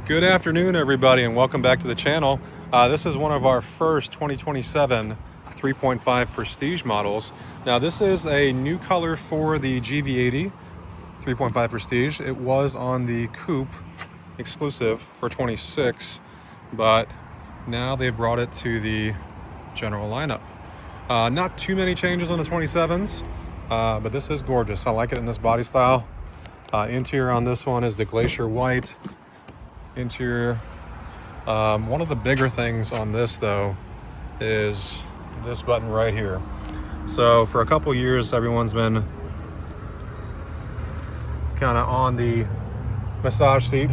Good afternoon, everybody, and welcome back to the channel. This is one of our first 2027 3.5 Prestige models. Now, this is a new color for the GV80 3.5 Prestige. It was on the Coupe exclusive for 26, but now they've brought it to the general lineup. Not too many changes on the 27s, but this is gorgeous. I like it in this body style. Interior on this one is the Glacier White interior. One of the bigger things on this though is this button right here. So for a couple years everyone's been kind of on the massage seat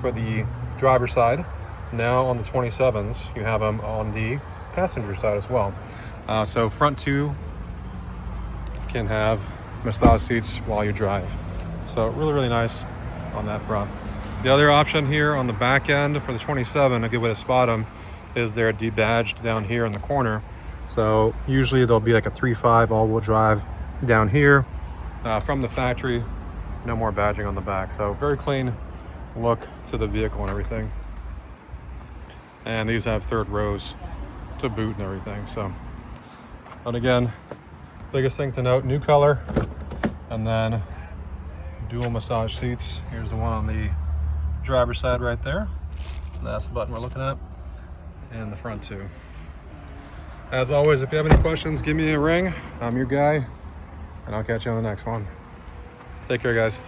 for the driver's side. Now on the 27s you have them on the passenger side as well. So front two can have massage seats while you drive. So really nice on that front. The other option here on the back end for the 27, a good way to spot them, is they're debadged down here in the corner. So usually there'll be like a 3.5 all-wheel drive down here. From the factory, no more badging on the back. So very clean look to the vehicle and everything. And these have third rows to boot and everything. So, and again, biggest thing to note, new color, and then dual massage seats. Here's the one on the driver's side right there. That's the button we're looking at, and the front two. As always, if you have any questions, give me a ring. I'm your guy, and I'll catch you on the next one. Take care, guys.